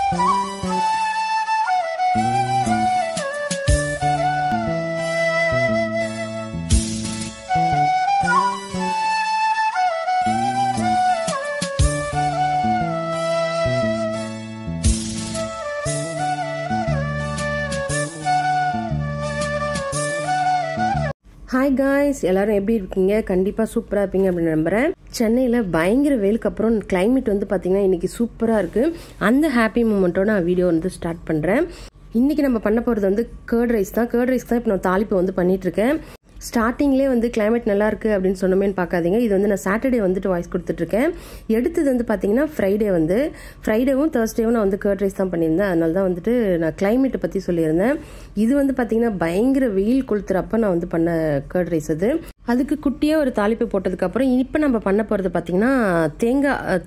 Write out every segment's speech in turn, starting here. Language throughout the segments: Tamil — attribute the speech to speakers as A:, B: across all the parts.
A: ஹாய் காய்ஸ், எல்லாரும் எப்படி இருக்கீங்க? கண்டிப்பாக சூப்பராக இருப்பீங்க அப்படின்னு நம்புகிறேன். சென்னையில் பயங்கர வெயிலுக்கு அப்புறம் கிளைமேட் வந்து பார்த்தீங்கன்னா இன்றைக்கி சூப்பராக இருக்குது. அந்த ஹாப்பி மூமெண்ட்டோட நான் வீடியோ வந்து ஸ்டார்ட் பண்ணுறேன். இன்றைக்கி நம்ம பண்ண போகிறது வந்து கர்ட் ரைஸ் தான். கர்ட் ரைஸ் தான் இப்போ நான் தாளிப்பு வந்து பண்ணிகிட்ருக்கேன். ஸ்டார்டிங்லேயே வந்து கிளைமேட் நல்லா இருக்குது அப்படின்னு சொன்னோமேன்னு பார்க்காதீங்க. இது வந்து நான் சாட்டர்டே வந்துட்டு வாய்ஸ் கொடுத்துட்ருக்கேன். எடுத்தது வந்து பார்த்தீங்கன்னா ஃப்ரைடேவும் தேர்ஸ்டேவும் நான் வந்து கர்ட் ரைஸ் தான் பண்ணியிருந்தேன். அதனால தான் வந்துட்டு நான் கிளைமேட்டை பற்றி சொல்லியிருந்தேன். இது வந்து பார்த்தீங்கன்னா பயங்கர வெயில் கொளுத்துறப்ப நான் வந்து பண்ண கர்ட் ரைஸ் அது. அதுக்கு குட்டியாக ஒரு தாளிப்பு போட்டதுக்கப்புறம் இப்போ நம்ம பண்ண போகிறது பார்த்தீங்கன்னா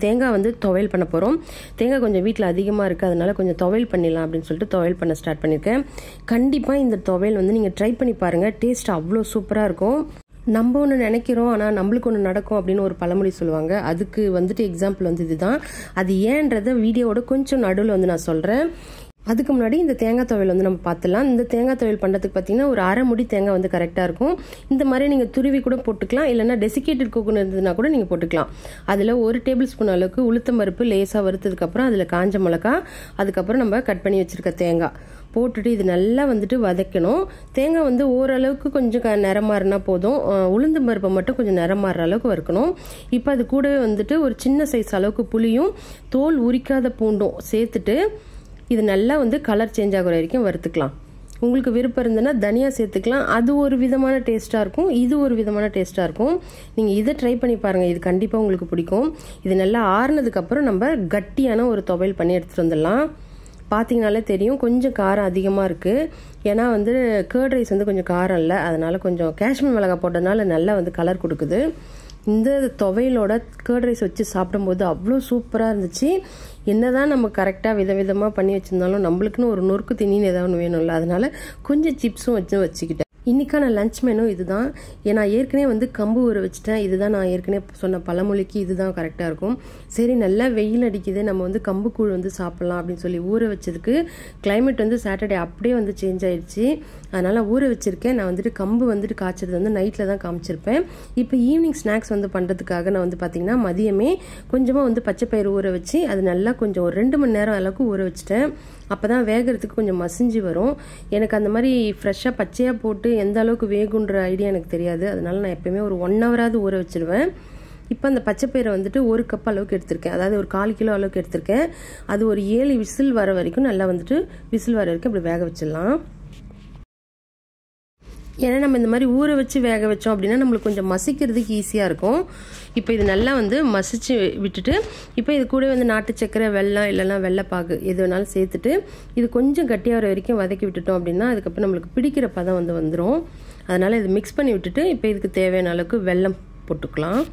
A: தேங்காய் வந்து துவையல் பண்ண போகிறோம். தேங்காய் கொஞ்சம் வீட்டில் அதிகமாக இருக்குது, அதனால கொஞ்சம் துவையல் பண்ணிடலாம் அப்படின்னு சொல்லிட்டு துவையல் பண்ண ஸ்டார்ட் பண்ணியிருக்கேன். கண்டிப்பாக இந்த துவையல் வந்து நீங்கள் ட்ரை பண்ணி பாருங்கள். டேஸ்ட் அவ்வளோ சூப்பராக இருக்கும். நம்ம ஒன்று நினைக்கிறோம், ஆனால் நம்மளுக்கு ஒன்று நடக்கும் அப்படின்னு ஒரு பழமொழி சொல்லுவாங்க. அதுக்கு வந்துட்டு எக்ஸாம்பிள் வந்து இதுதான். அது ஏன்றதை வீடியோவோட கொஞ்சம் நடுவில் வந்து நான் சொல்கிறேன். அதுக்கு முன்னாடி இந்த தேங்காய் துவையல் வந்து நம்ம பார்த்துலாம். இந்த தேங்காய் துவையல் பண்ணுறதுக்கு பார்த்தீங்கன்னா ஒரு அரை முடி தேங்காய் வந்து கரெக்டாக இருக்கும். இந்த மாதிரி நீங்கள் துருவி கூட போட்டுக்கலாம், இல்லைன்னா டெசிகேட்டட் கோகோனட் இருந்ததுன்னா கூட நீங்கள் போட்டுக்கலாம். அதில் 1 டேபிள் ஸ்பூன் அளவுக்கு உளுத்தம் பருப்பு லேசாக வறுத்ததுக்கப்புறம் அதில் காஞ்ச மிளகா, அதுக்கப்புறம் நம்ம கட் பண்ணி வச்சுருக்க தேங்காய் போட்டுட்டு இது நல்லா வந்துட்டு வதக்கணும். தேங்காய் வந்து ஓரளவுக்கு கொஞ்சம் நிறமாறினா போதும். உளுந்தம் பருப்பை மட்டும் கொஞ்சம் நிறமாறுற அளவுக்கு வறுக்கணும். இப்போ அது கூடவே வந்துட்டு ஒரு சின்ன சைஸ் அளவுக்கு புளியும் தோல் உரிக்காத பூண்டும் சேர்த்துட்டு இது நல்லா வந்து கலர் சேஞ்ச் ஆகிற வரைக்கும் வறுத்துக்கலாம். உங்களுக்கு விருப்பம் இருந்ததுன்னா தனியா சேர்த்துக்கலாம். அது ஒரு விதமான டேஸ்ட்டாக இருக்கும், இது ஒரு விதமான டேஸ்ட்டாக இருக்கும். நீங்கள் இதை ட்ரை பண்ணி பாருங்கள், இது கண்டிப்பாக உங்களுக்கு பிடிக்கும். இது நல்லா ஆறுனதுக்கப்புறம் நம்ம கட்டியான ஒரு துவையல் பண்ணி எடுத்துகிட்டு வந்துடலாம். பார்த்தீங்கனாலே தெரியும் கொஞ்சம் காரம் அதிகமாக இருக்குது. ஏன்னா வந்து கர்ட் ரைஸ் வந்து கொஞ்சம் காரம் இல்லை, அதனால் கொஞ்சம் காஷ்மீர் மிளகாய் போட்டதுனால நல்லா வந்து கலர் கொடுக்குது. இந்த துவையலோட கர்ட் ரைஸ் வச்சு சாப்பிடும்போது அவ்வளோ சூப்பராக இருந்துச்சு. என்னதான் நம்ம கரெக்டாக விதவிதமாக பண்ணி வச்சுருந்தாலும் நம்மளுக்குன்னு ஒரு நொறுக்கு திணின்னு ஏதாவது ஒன்று வேணும்ல, அதனால கொஞ்சம் சிப்ஸும் வச்சுக்கிட்டேன். இன்றைக்கான லஞ்ச் மெனு இதுதான். ஏன்னா ஏற்கனவே வந்து கம்பு ஊற வச்சுட்டேன். இதுதான் நான் ஏற்கனவே சொன்ன பழமொழிக்கு இதுதான் கரெக்டாக இருக்கும். சரி, நல்லா வெயில் அடிக்குது, நம்ம வந்து கம்பு கூழ் வந்து சாப்பிட்லாம் அப்படின்னு சொல்லி ஊற வச்சதுக்கு கிளைமேட் வந்து சாட்டர்டே அப்படியே வந்து சேஞ்ச் ஆயிடுச்சு. அதனால் ஊற வச்சுருக்கேன். நான் வந்துட்டு கம்பு வந்துட்டு காய்ச்சறது வந்து நைட்டில் தான் காமிச்சிருப்பேன். இப்போ ஈவினிங் ஸ்நாக்ஸ் வந்து பண்ணுறதுக்காக நான் வந்து பார்த்திங்கன்னா மதியமே கொஞ்சமாக வந்து பச்சைப்பயிறு ஊற வச்சு அது நல்லா கொஞ்சம் ஒரு 2 மணி நேரம் அளவுக்கு ஊற வச்சுட்டேன். அப்போ தான் வேகிறதுக்கு கொஞ்சம் மசிஞ்சு வரும். எனக்கு அந்த மாதிரி ஃப்ரெஷ்ஷாக பச்சையாக போட்டு எந்த அளவுக்கு வேகுன்ற ஐடியா எனக்கு தெரியாது. அதனால நான் எப்போயுமே ஒரு 1 ஹவராவது ஊற வச்சுருவேன். இப்போ அந்த பச்சைப்பயிரை வந்துட்டு 1 கப் அளவுக்கு எடுத்திருக்கேன், அதாவது ஒரு 1/4 கிலோ அளவுக்கு எடுத்திருக்கேன். அது ஒரு 7 விசில் வர வரைக்கும் நல்லா வந்துட்டு விசில் வர வரைக்கும் அப்படி வேக வச்சிடலாம். ஏன்னா நம்ம இந்த மாதிரி ஊற வச்சு வேக வச்சோம் அப்படின்னா நம்மளுக்கு கொஞ்சம் மசிக்கிறதுக்கு ஈஸியாக இருக்கும். இப்போ இது நல்லா வந்து மசிச்சு விட்டுட்டு இப்போ இது கூட வந்து நாட்டு சக்கரை, வெல்லம் இல்லைன்னா வெள்ளைப்பாகு எது வேணாலும் சேர்த்துட்டு இது கொஞ்சம் கட்டியாகிற வரைக்கும் வதக்கி விட்டுட்டோம் அப்படின்னா அதுக்கப்புறம் நம்மளுக்கு பிடிக்கிற பதம் வந்து வந்துடும். அதனால் இது மிக்ஸ் பண்ணி விட்டுட்டு இப்போ இதுக்கு தேவையான அளவுக்கு வெல்லம் போட்டுக்கலாம்.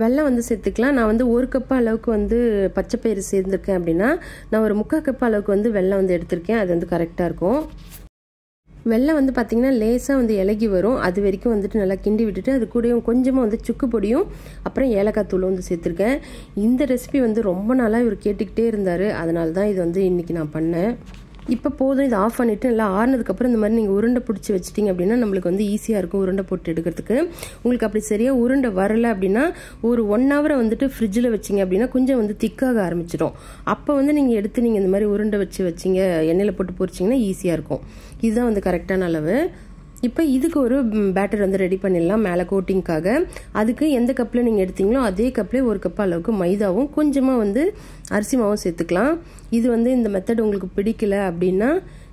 A: வெல்லம் வந்து சேர்த்துக்கலாம். நான் வந்து 1 கப் அளவுக்கு வந்து பச்சைப்பயிறு சேர்ந்துருக்கேன் அப்படின்னா நான் ஒரு 3/4 கப் அளவுக்கு வந்து வெல்லம் வந்து எடுத்திருக்கேன். அது வந்து கரெக்டாக இருக்கும். வெல்லம் வந்து பார்த்திங்கன்னா லேசாக வந்து இலகி வரும். அது வரைக்கும் வந்துட்டு நல்லா கிண்டி விட்டுட்டு அது கூடயும் கொஞ்சமாக வந்து சுக்கு பொடியும் அப்புறம் ஏலக்காய் தூளும் வந்து சேர்த்துருக்கேன். இந்த ரெசிபி வந்து ரொம்ப நாளாக இவர் கேட்டுக்கிட்டே இருந்தார், அதனால தான் இது வந்து இன்றைக்கி நான் பண்ணேன். இப்போ போதும், இதை ஆஃப் பண்ணிவிட்டு நல்லா ஆறுனதுக்கப்புறம் இந்த மாதிரி நீங்கள் உருண்டை பிடிச்சி வச்சிட்டிங்க அப்படின்னா நம்மளுக்கு வந்து ஈஸியாக இருக்கும் உருண்டை போட்டு எடுக்கிறதுக்கு. உங்களுக்கு அப்படி சரியாக உருண்டை வரலை அப்படின்னா ஒரு 1 ஹவரை வந்துட்டு ஃப்ரிட்ஜில் வச்சிங்க அப்படின்னா கொஞ்சம் வந்து திக்காக ஆரம்பிச்சிடும். அப்போ வந்து நீங்கள் எடுத்து நீங்கள் இந்த மாதிரி உருண்டை வச்சிங்க எண்ணெயில் போட்டு பொரிச்சிங்கன்னா ஈஸியாக இருக்கும். இதுதான் வந்து கரெக்டான அளவு. இப்போ இதுக்கு ஒரு பேட்டர் வந்து ரெடி பண்ணிடலாம் மேலே கோட்டிங்காக. அதுக்கு எந்த கப்பில் நீங்கள் எடுத்தீங்களோ அதே கப்பில் 1 கப் அளவுக்கு மைதாவும் கொஞ்சமாக வந்து அரிசி மாவும் சேர்த்துக்கலாம். இது வந்து இந்த மெத்தட் உங்களுக்கு பிடிக்கல அப்படின்னா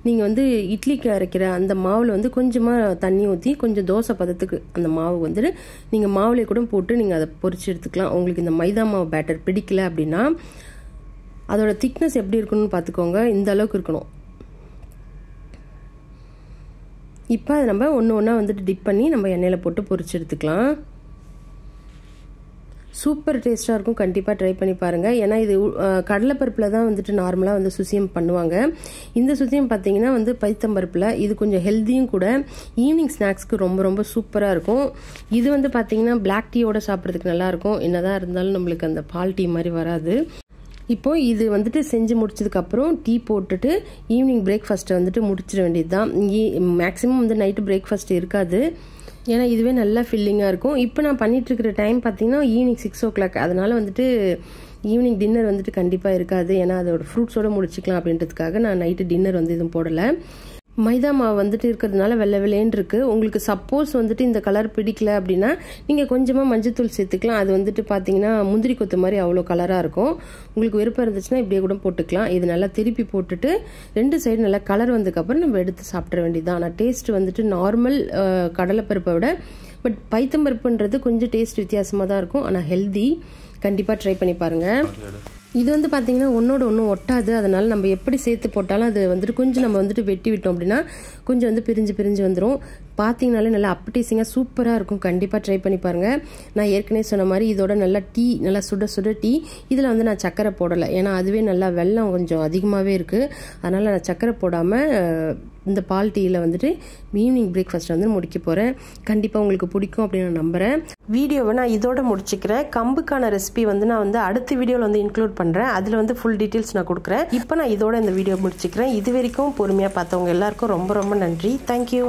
A: நீங்கள் வந்து இட்லிக்கு அரைக்கிற அந்த மாவில் வந்து கொஞ்சமாக தண்ணி ஊற்றி கொஞ்சம் தோசை பதத்துக்கு அந்த மாவு வந்துட்டு நீங்கள் மாவுலே கூட போட்டு நீங்கள் அதை பொரிச்சு எடுத்துக்கலாம். உங்களுக்கு இந்த மைதா மாவு பேட்டர் பிடிக்கல அப்படின்னா அதோட திக்னஸ் எப்படி இருக்கணும்னு பார்த்துக்கோங்க. இந்த அளவுக்கு இருக்கணும். இப்போ அதை நம்ம ஒன்று ஒன்றா வந்துட்டு டிப் பண்ணி நம்ம எண்ணெயில் போட்டு பொரிச்சு எடுத்துக்கலாம். சூப்பர் டேஸ்ட்டாக இருக்கும். கண்டிப்பாக ட்ரை பண்ணி பாருங்கள். ஏன்னா இது கடலைப்பருப்பில் தான் வந்துட்டு நார்மலாக வந்து சுசியம் பண்ணுவாங்க. இந்த சுசியம் பார்த்தீங்கன்னா வந்து பைத்தம்பருப்பில். இது கொஞ்சம் ஹெல்த்தியும் கூட. ஈவினிங் ஸ்நாக்ஸ்க்கு ரொம்ப ரொம்ப சூப்பராக இருக்கும். இது வந்து பார்த்தீங்கன்னா பிளாக் டீயோட சாப்பிட்றதுக்கு நல்லாயிருக்கும். என்னதான் இருந்தாலும் நம்மளுக்கு அந்த பால் டீ மாதிரி வராது. இப்போது இது வந்துட்டு செஞ்சு முடிச்சதுக்கப்புறம் டீ போட்டுட்டு ஈவினிங் பிரேக்ஃபாஸ்ட்டை வந்துட்டு முடிச்சிட வேண்டியது தான். மேக்ஸிமம் வந்து நைட்டு பிரேக்ஃபாஸ்ட் இருக்காது. ஏன்னா இதுவே நல்லா ஃபில்லிங்காக இருக்கும். இப்போ நான் பண்ணிகிட்ருக்கிற டைம் பார்த்தீங்கன்னா ஈவினிங் 6 o'clock. அதனால் வந்துட்டு ஈவினிங் டின்னர் வந்துட்டு கண்டிப்பாக இருக்காது. ஏன்னா அதோட ஃப்ரூட்ஸோடு முடிச்சிக்கலாம் அப்படின்றதுக்காக நான் நைட்டு டின்னர் வந்து எதுவும் போடலை. மைதா மாவு வந்துட்டு இருக்கிறதுனால வெள்ளை வெள்ளைன்னு இருக்குது. உங்களுக்கு சப்போஸ் வந்துட்டு இந்த கலர் பிடிக்கல அப்படின்னா நீங்கள் கொஞ்சமாக மஞ்சத்தூள் சேர்த்துக்கலாம். அது வந்துட்டு பார்த்தீங்கன்னா முந்திரி கொத்து மாதிரி அவ்வளோ கலராக இருக்கும். உங்களுக்கு விருப்பம் இருந்துச்சுன்னா இப்படியே கூட போட்டுக்கலாம். இது நல்லா திருப்பி போட்டுட்டு 2 சைடு நல்லா கலர் வந்ததுக்கப்புறம் நம்ம எடுத்து சாப்பிட வேண்டியதுதான். ஆனால் டேஸ்ட் வந்துட்டு நார்மல் கடலைப்பருப்பை விட பட் பைத்தம்பருப்புன்றது கொஞ்சம் டேஸ்ட் வித்தியாசமாக தான் இருக்கும். ஆனால் ஹெல்தி. கண்டிப்பாக ட்ரை பண்ணி பாருங்கள். இது வந்து பார்த்தீங்கன்னா ஒன்றோட ஒன்றும் ஒட்டாது. அதனால் நம்ம எப்படி சேர்த்து போட்டாலும் அது வந்துட்டு கொஞ்சம் நம்ம வந்துட்டு வெட்டி விட்டோம் அப்படின்னா கொஞ்சம் வந்து பிரிஞ்சு வந்துடும். பார்த்தீங்கனாலே நல்லா அப்படீசிங்காக சூப்பராக இருக்கும். கண்டிப்பாக ட்ரை பண்ணி பாருங்கள். நான் ஏற்கனவே சொன்ன மாதிரி இதோட நல்லா டீ, நல்லா சுட டீ. இதில் வந்து நான் சக்கரை போடலை. ஏன்னா அதுவே நல்லா வெல்லம் கொஞ்சம் அதிகமாகவே இருக்குது. அதனால் நான் சக்கரை போடாமல் இந்த பால் டீயில் வந்துட்டு ஈவினிங் பிரேக்ஃபாஸ்ட் வந்து முடிக்க போகிறேன். கண்டிப்பாக உங்களுக்கு பிடிக்கும் அப்படின்னு நான் நம்புகிறேன். வீடியோவை நான் இதோட முடிச்சுக்கிறேன். கம்புக்கான ரெசிபி வந்து நான் வந்து அடுத்த வீடியோவில் வந்து இன்க்ளூட் பண்ணுறேன். அதில் வந்து ஃபுல் டீட்டெயில்ஸ் நான் கொடுக்குறேன். இப்போ நான் இதோட இந்த வீடியோ முடிச்சுக்கிறேன். இது வரைக்கும் பொறுமையாக பார்த்தவங்க எல்லாருக்கும் ரொம்ப ரொம்ப நன்றி. தேங்க்யூ.